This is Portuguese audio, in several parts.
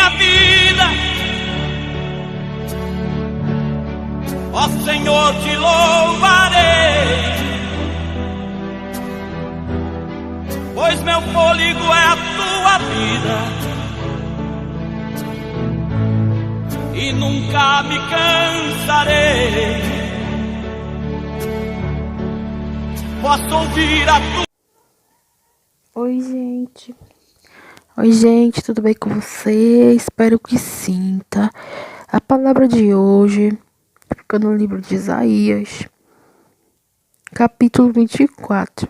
minha vida. Ó Senhor, te louvarei, pois meu fôlego é a tua vida e nunca me cansarei. Posso ouvir a tua... Oi, gente. Oi, gente, tudo bem com você? Espero que sim, tá? A palavra de hoje fica no livro de Isaías, capítulo 24.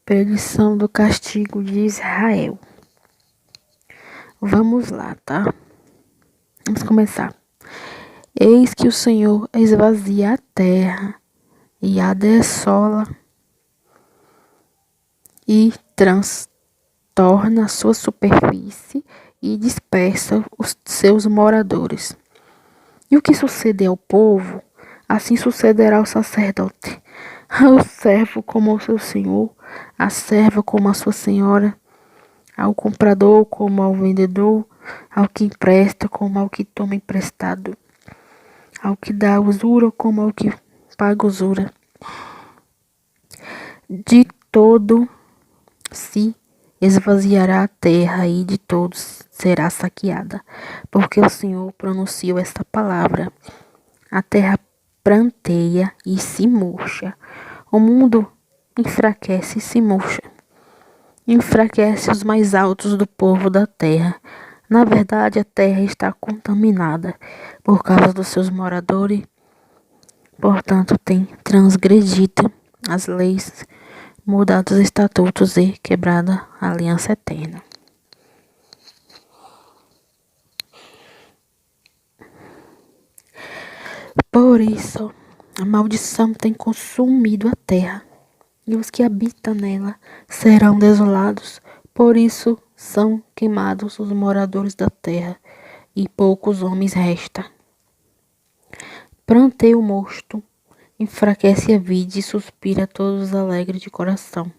Predição do castigo de Israel. Vamos lá, tá? Vamos começar. Eis que o Senhor esvazia a terra e a dessola e transtorna a sua superfície e dispersa os seus moradores. E o que suceder ao povo, assim sucederá ao sacerdote, ao servo como ao seu senhor, à serva como à sua senhora, ao comprador como ao vendedor, ao que empresta como ao que toma emprestado, ao que dá usura como ao que paga usura. De todo se esvaziará a terra e de todos será saqueada, porque o Senhor pronunciou esta palavra. A terra pranteia e se murcha, o mundo enfraquece e se murcha, enfraquece os mais altos do povo da terra. Na verdade, a terra está contaminada por causa dos seus moradores, portanto tem transgredido as leis, mudado os estatutos e quebrado a aliança eterna. Por isso, a maldição tem consumido a terra, e os que habitam nela serão desolados. Por isso são queimados os moradores da terra, e poucos homens restam. Pranteia o mosto, enfraquece a vide e suspira todos alegres de coração.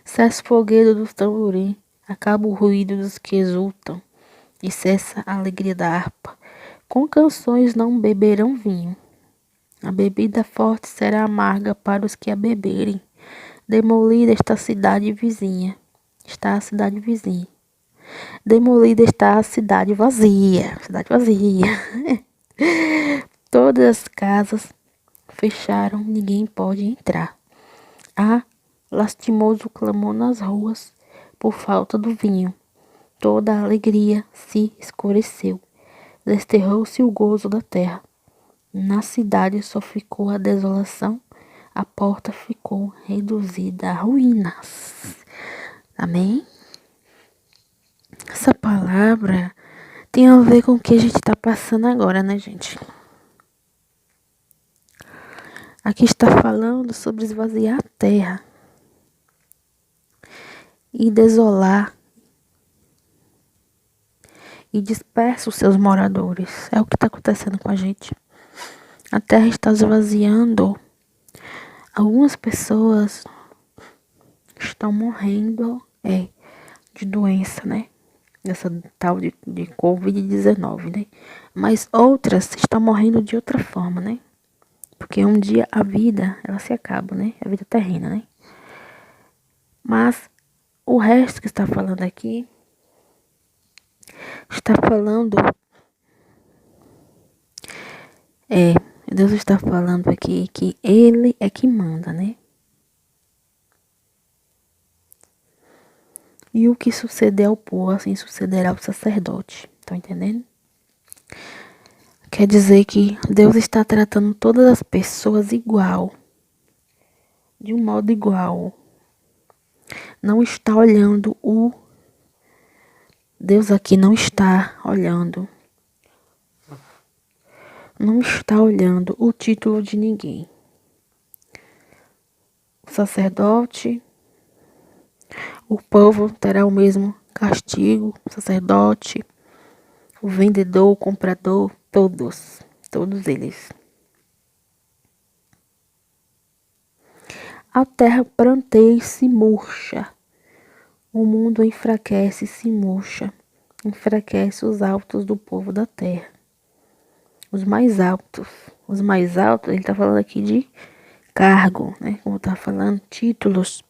Cessa o fogueiro dos tamborim, acaba o ruído dos que exultam, e cessa a alegria da harpa. Com canções não beberão vinho. A bebida forte será amarga para os que a beberem. Demolida está a cidade vizinha. Está a cidade vizinha. Demolida está a cidade vazia. Cidade vazia. Todas as casas fecharam, ninguém pode entrar. Há lastimoso clamor nas ruas por falta do vinho. Toda a alegria se escureceu. Desterrou-se o gozo da terra. Na cidade só ficou a desolação. A porta ficou reduzida a ruínas. Amém? Essa palavra tem a ver com o que a gente está passando agora, né, gente? Aqui está falando sobre esvaziar a terra e desolar e dispersa os seus moradores. É o que está acontecendo com a gente. A terra está esvaziando. Algumas pessoas estão morrendo de doença, né? Essa tal de Covid-19, né? Mas outras estão morrendo de outra forma, né? Porque um dia a vida, ela se acaba, né? A vida terrena, né? Mas o resto que está falando aqui está falando Deus está falando aqui que Ele é que manda, né? E o que suceder ao povo, assim sucederá ao sacerdote. Estão entendendo? Quer dizer que Deus está tratando todas as pessoas igual. De um modo igual. Não está olhando Deus aqui não está olhando. Não está olhando o título de ninguém. O sacerdote, o povo terá o mesmo castigo. O sacerdote, o vendedor, o comprador, todos eles. A terra pranteia e se murcha. O mundo enfraquece e se murcha. Enfraquece os altos do povo da terra. Os mais altos. Os mais altos, ele está falando aqui de cargo, né? Como está falando, títulos.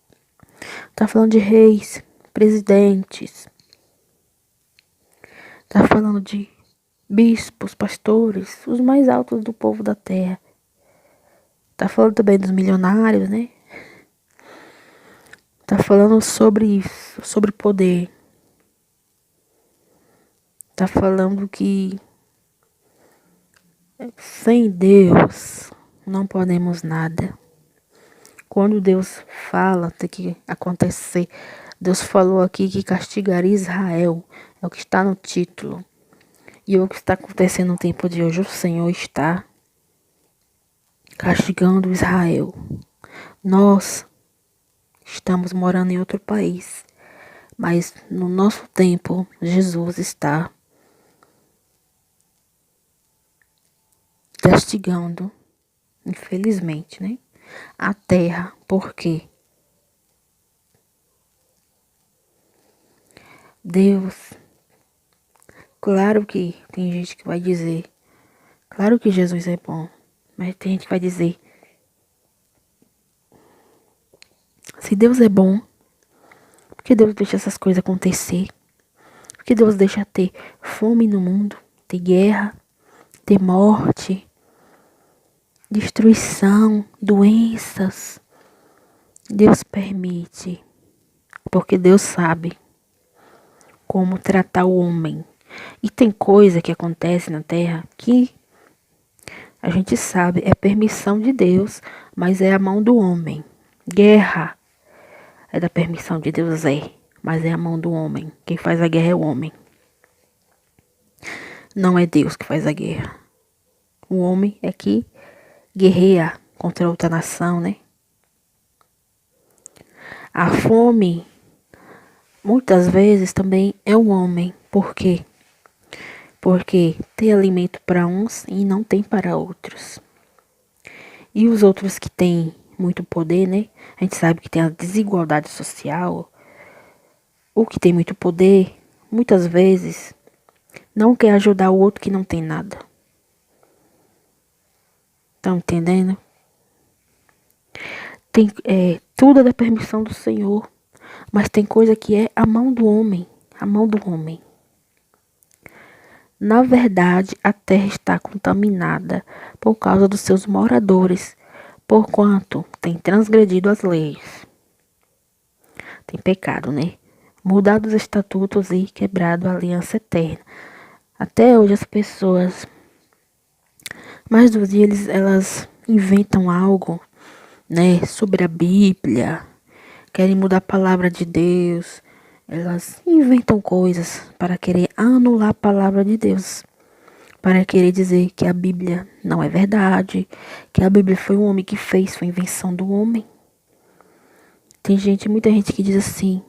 Está falando de reis, presidentes. Está falando de bispos, pastores, os mais altos do povo da terra. Está falando também dos milionários, né? Está falando sobre isso, sobre poder. Está falando que sem Deus não podemos nada. Quando Deus fala, tem que acontecer. Deus falou aqui que castigaria Israel. É o que está no título. E o que está acontecendo no tempo de hoje, o Senhor está castigando Israel. Nós estamos morando em outro país, mas no nosso tempo, Jesus está castigando, infelizmente, né? A terra. Por quê? Deus, claro que tem gente que vai dizer, claro que Jesus é bom, mas tem gente que vai dizer, se Deus é bom, por que Deus deixa essas coisas acontecer? Por que Deus deixa ter fome no mundo, ter guerra, ter morte, destruição, doenças? Deus permite, porque Deus sabe como tratar o homem. E tem coisa que acontece na terra que a gente sabe, é permissão de Deus, mas é a mão do homem. Guerra é da permissão de Deus, mas é a mão do homem. Quem faz a guerra é o homem. Não é Deus que faz a guerra. O homem é que guerreia contra outra nação, né? A fome, muitas vezes, também é o homem. Por quê? Porque tem alimento para uns e não tem para outros. E os outros que têm muito poder, né? A gente sabe que tem a desigualdade social. O que tem muito poder, muitas vezes, não quer ajudar o outro que não tem nada. Estão entendendo? Tudo é da permissão do Senhor. Mas tem coisa que é a mão do homem. A mão do homem. Na verdade, a terra está contaminada por causa dos seus moradores, porquanto tem transgredido as leis. Tem pecado, né? Mudado os estatutos e quebrado a aliança eterna. Até hoje as pessoas, mais do dia elas inventam algo, né, sobre a Bíblia, querem mudar a palavra de Deus. Elas inventam coisas para querer anular a palavra de Deus. Para querer dizer que a Bíblia não é verdade. Que a Bíblia foi o homem que fez, foi invenção do homem. Tem muita gente que diz assim: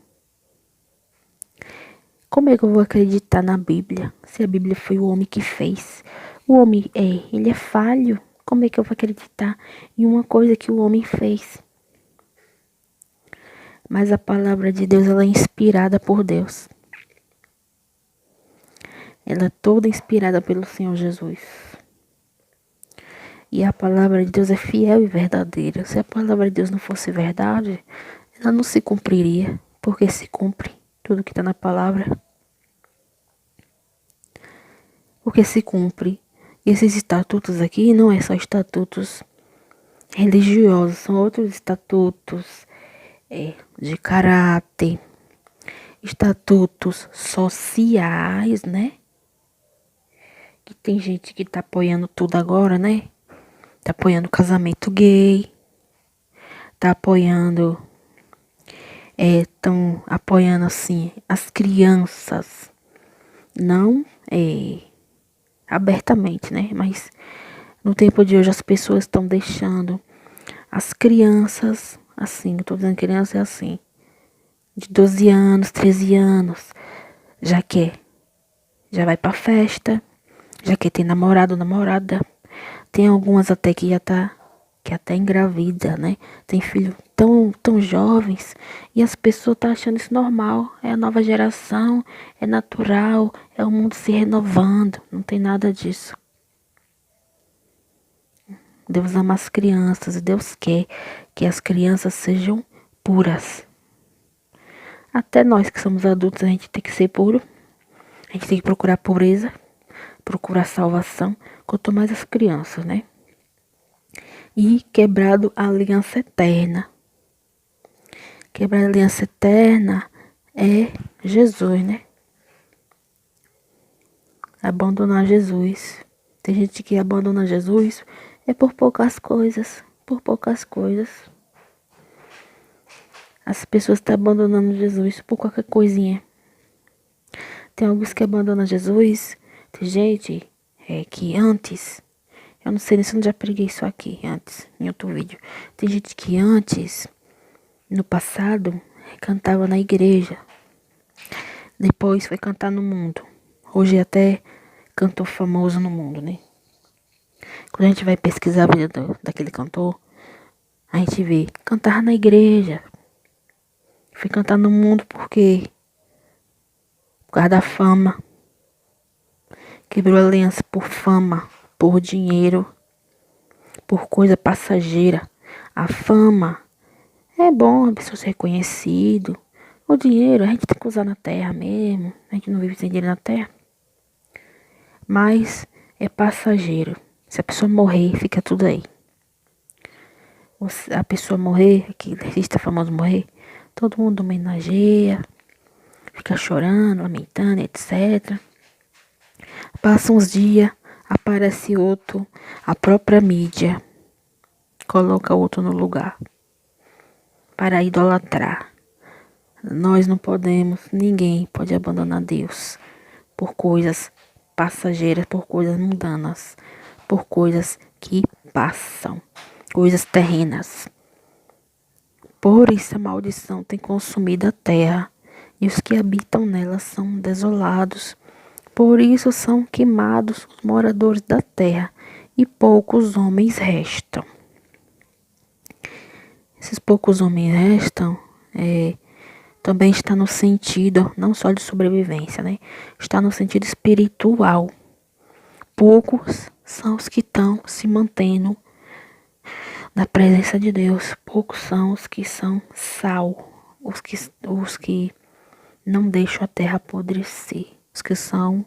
como é que eu vou acreditar na Bíblia se a Bíblia foi o homem que fez? O homem ele é falho. Como é que eu vou acreditar em uma coisa que o homem fez? Mas a palavra de Deus, ela é inspirada por Deus. Ela é toda inspirada pelo Senhor Jesus. E a palavra de Deus é fiel e verdadeira. Se a palavra de Deus não fosse verdade, ela não se cumpriria. Porque se cumpre tudo que está na palavra. Porque se cumpre. Esses estatutos aqui não é só estatutos religiosos, são outros estatutos de caráter, estatutos sociais, né? Que tem gente que tá apoiando tudo agora, né? Tá apoiando o casamento gay, tá apoiando, estão apoiando assim as crianças, não abertamente, né? Mas no tempo de hoje as pessoas estão deixando as crianças, assim, eu tô dizendo criança é assim, de 12 anos, 13 anos, já vai pra festa, já quer ter namorado ou namorada. Tem algumas até que já tá, que até engravida, né? Tem filho tão jovens, e as pessoas estão achando isso normal. É a nova geração, é natural, é o mundo se renovando. Não tem nada disso. Deus ama as crianças e Deus quer que as crianças sejam puras. Até nós que somos adultos, a gente tem que ser puro. A gente tem que procurar pureza, procurar salvação, quanto mais as crianças, né? E quebrado a aliança eterna. Quebrar a aliança eterna é Jesus, né? Abandonar Jesus. Tem gente que abandona Jesus é por poucas coisas. Por poucas coisas. As pessoas estão abandonando Jesus por qualquer coisinha. Tem alguns que abandonam Jesus. Tem gente que antes... Eu não sei nem se eu já preguei isso aqui antes, em outro vídeo. Tem gente que antes, no passado, cantava na igreja. Depois foi cantar no mundo. Hoje é até cantor famoso no mundo, né? Quando a gente vai pesquisar a vida daquele cantor, a gente vê cantar na igreja. Foi cantar no mundo por quê? Por causa da fama. Quebrou a aliança por fama, por dinheiro, por coisa passageira. A fama é bom a pessoa ser reconhecido. O dinheiro a gente tem que usar na terra mesmo. A gente não vive sem dinheiro na terra. Mas é passageiro. Se a pessoa morrer, fica tudo aí. A pessoa morrer, aquele artista famoso morrer, todo mundo homenageia, fica chorando, lamentando, etc. Passa uns dias, aparece outro, a própria mídia coloca outro no lugar para idolatrar. Nós não podemos, ninguém pode abandonar Deus por coisas passageiras, por coisas mundanas, por coisas que passam, coisas terrenas. Por isso a maldição tem consumido a terra, e os que habitam nela são desolados. Por isso são queimados os moradores da terra, e poucos homens restam. Esses poucos homens restam, também está no sentido, não só de sobrevivência, né? Está no sentido espiritual. Poucos são os que estão se mantendo na presença de Deus. Poucos são os que são sal, os que não deixam a terra apodrecer, os que são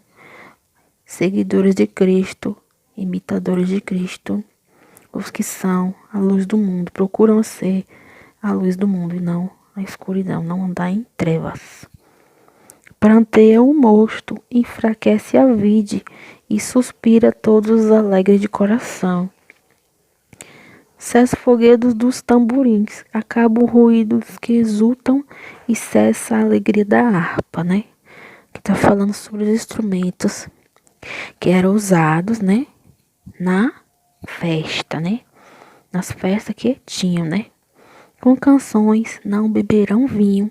seguidores de Cristo, imitadores de Cristo, os que são a luz do mundo, procuram ser a luz do mundo e não a escuridão, não andar em trevas. Pranteia o mosto, enfraquece a vide e suspira todos os alegres de coração. Cessa o foguedo dos tamborins, acaba o ruído dos que exultam e cessa a alegria da harpa, né? Que tá falando sobre os instrumentos que eram usados, né? Na festa, né? Nas festas que tinham, né? Com canções não beberão vinho,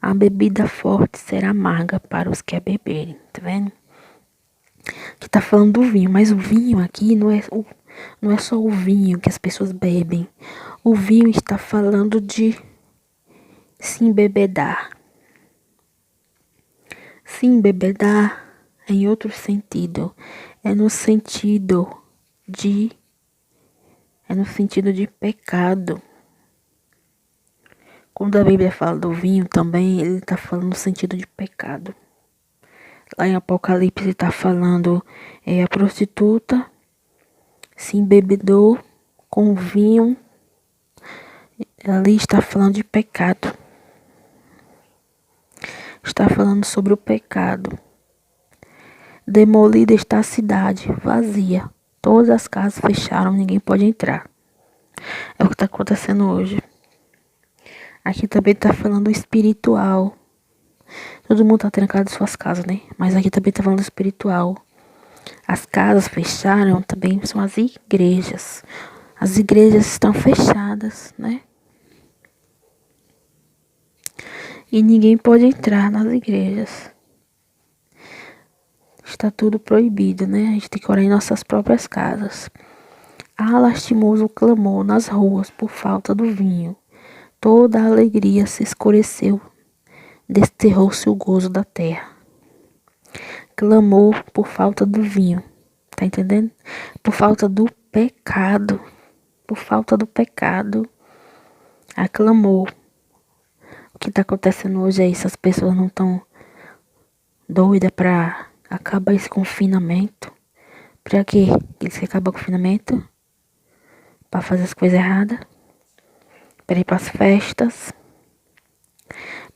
a bebida forte será amarga para os que a beberem, tá vendo? Que tá falando do vinho, mas o vinho aqui não é só o vinho que as pessoas bebem. O vinho está falando de se embebedar. Se embebedar é em outro sentido. É no sentido de pecado. Quando a Bíblia fala do vinho também, ele está falando no sentido de pecado. Lá em Apocalipse está falando, a prostituta se embebedou com vinho. Ali está falando de pecado. Está falando sobre o pecado. Demolida está a cidade, vazia. Todas as casas fecharam, ninguém pode entrar. É o que está acontecendo hoje. Aqui também está falando espiritual. Todo mundo está trancado em suas casas, né? Mas aqui também está falando espiritual. As casas fecharam também são as igrejas. As igrejas estão fechadas, né? E ninguém pode entrar nas igrejas. Está tudo proibido, né? A gente tem que orar em nossas próprias casas. Há lastimoso clamor nas ruas por falta do vinho. toda a alegria se escureceu, desterrou-se o gozo da terra. Clamou por falta do vinho, tá entendendo? Por falta do pecado, por falta do pecado, aclamou. O que tá acontecendo hoje é isso, as pessoas não estão doidas pra acabar esse confinamento. Pra quê? Eles querem acabar o confinamento? Pra fazer as coisas erradas? Pra ir pras festas?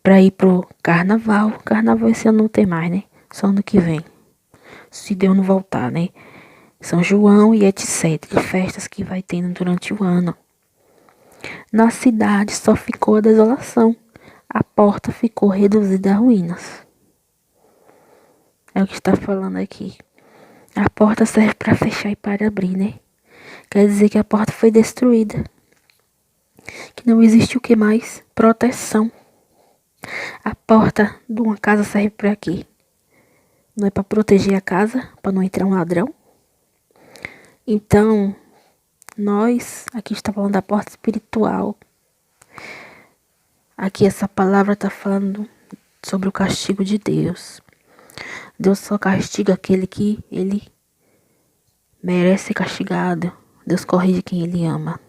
Pra ir pro carnaval? Carnaval esse ano não tem mais, né? Só ano que vem. Se Deus não voltar, né? São João e etc. Festas que vai tendo durante o ano. Na cidade só ficou a desolação. A porta ficou reduzida a ruínas. É o que está falando aqui. A porta serve para fechar e para abrir, né? Quer dizer que a porta foi destruída. Que não existe o que mais? Proteção. A porta de uma casa serve para quê? Não é para proteger a casa, para não entrar um ladrão? Então, nós, aqui está falando da porta espiritual. Aqui essa palavra está falando sobre o castigo de Deus. Deus só castiga aquele que ele merece ser castigado. Deus corrige quem ele ama.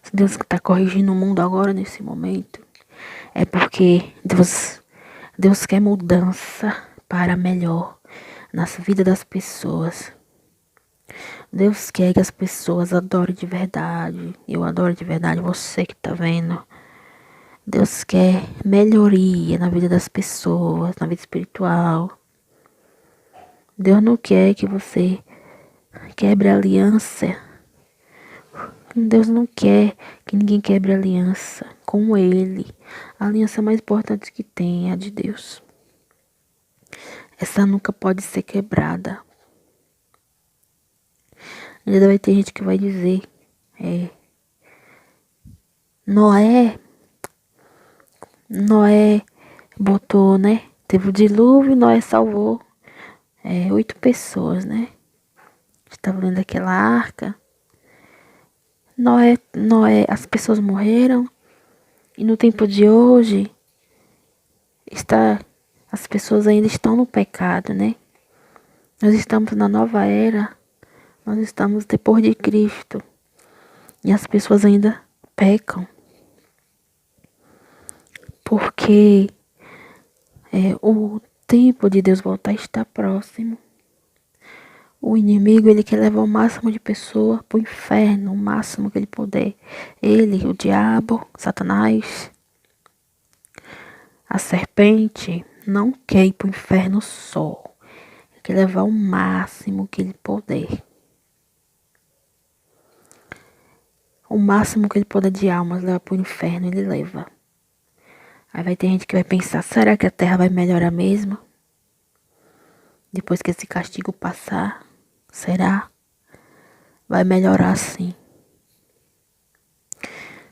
Se Deus está corrigindo o mundo agora, nesse momento, é porque Deus quer mudança para melhor nas vidas das pessoas. Deus quer que as pessoas adorem de verdade. Eu adoro de verdade, você que está vendo. Deus quer melhoria na vida das pessoas, na vida espiritual. Deus não quer que você quebre a aliança. Deus não quer que ninguém quebre a aliança com Ele. A aliança mais importante que tem é a de Deus. Essa nunca pode ser quebrada. Ainda vai ter gente que vai dizer, Noé botou, né? Teve o dilúvio, Noé salvou 8 pessoas, né? Estava lendo aquela arca. Noé, as pessoas morreram. E no tempo de hoje, as pessoas ainda estão no pecado, né? Nós estamos na nova era. Nós estamos depois de Cristo. E as pessoas ainda pecam. Porque o tempo de Deus voltar está próximo. O inimigo, ele quer levar o máximo de pessoa para o inferno, o máximo que ele puder. Ele, o diabo, Satanás, a serpente, não quer ir para o inferno só. Ele quer levar o máximo que ele puder. O máximo que ele puder de almas levar para o inferno, ele leva. Aí vai ter gente que vai pensar, será que a terra vai melhorar mesmo? Depois que esse castigo passar, será? Vai melhorar sim.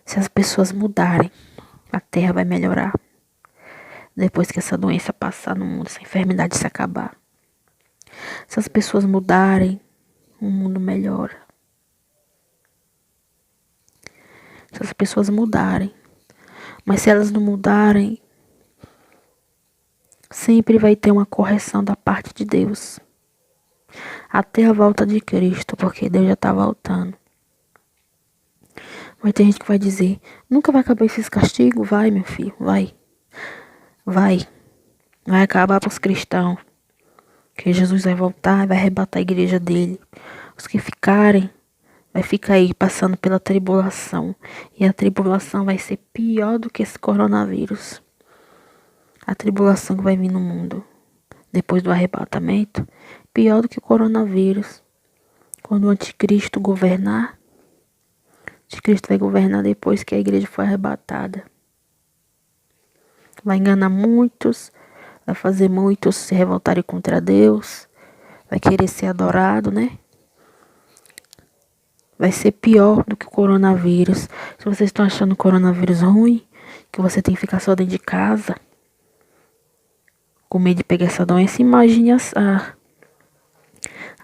Se as pessoas mudarem, a terra vai melhorar. Depois que essa doença passar no mundo, essa enfermidade se acabar. Se as pessoas mudarem, o mundo melhora. Se as pessoas mudarem. Mas se elas não mudarem, sempre vai ter uma correção da parte de Deus. Até a volta de Cristo, porque Deus já está voltando. Vai ter gente que vai dizer, nunca vai acabar esses castigos? Vai, meu filho, vai. Vai acabar para os cristãos. Que Jesus vai voltar e vai arrebatar a igreja dele. Os que ficarem, vai ficar aí passando pela tribulação. E a tribulação vai ser pior do que esse coronavírus. A tribulação que vai vir no mundo depois do arrebatamento, pior do que o coronavírus. Quando o anticristo governar, o anticristo vai governar depois que a igreja for arrebatada. Vai enganar muitos, vai fazer muitos se revoltarem contra Deus, vai querer ser adorado, né? Vai ser pior do que o coronavírus. Se vocês estão achando o coronavírus ruim, que você tem que ficar só dentro de casa, com medo de pegar essa doença, imagine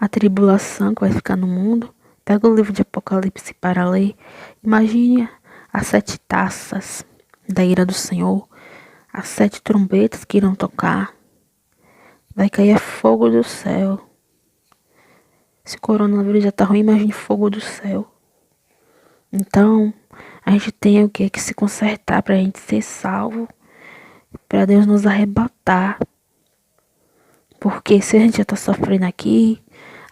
a tribulação que vai ficar no mundo. Pega o livro de Apocalipse para ler. Imagine as 7 taças da ira do Senhor, as 7 trombetas que irão tocar. Vai cair fogo do céu. Esse coronavírus já tá ruim, imagine fogo do céu. Então, a gente tem o que se consertar pra gente ser salvo, pra Deus nos arrebatar. Porque se a gente já tá sofrendo aqui,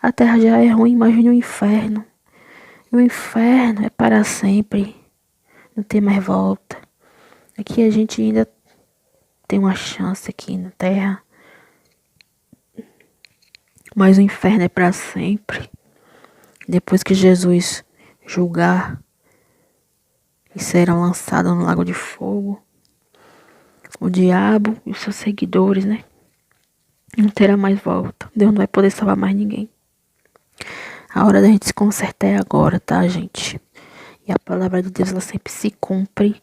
a terra já é ruim, imagine o inferno. O inferno é para sempre, não tem mais volta. Aqui a gente ainda tem uma chance aqui na terra, mas o inferno é para sempre. Depois que Jesus julgar, e serão lançados no lago de fogo, o diabo e os seus seguidores, né? Não terá mais volta. Deus não vai poder salvar mais ninguém. A hora da gente se consertar é agora, tá, gente? E a palavra de Deus, ela sempre se cumpre.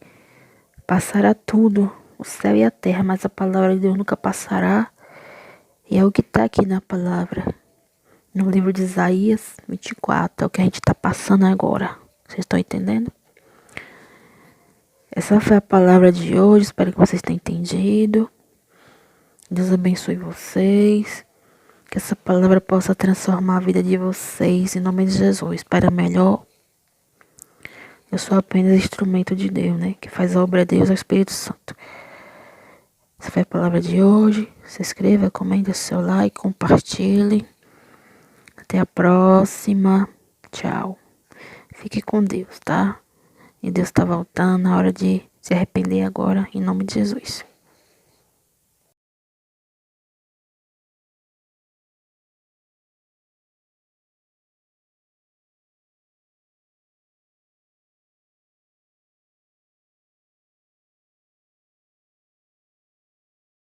Passará tudo, o céu e a terra, mas a palavra de Deus nunca passará. E é o que tá aqui na palavra. No livro de Isaías 24, é o que a gente tá passando agora. Vocês estão entendendo? Essa foi a palavra de hoje, espero que vocês tenham entendido. Deus abençoe vocês. Que essa palavra possa transformar a vida de vocês, em nome de Jesus, para melhor. Eu sou apenas instrumento de Deus, né? Que faz a obra de Deus, é o Espírito Santo. Essa foi a palavra de hoje. Se inscreva, comente, seu like, compartilhe. Até a próxima. Tchau. Fique com Deus, tá? E Deus tá voltando, na hora de se arrepender agora, em nome de Jesus.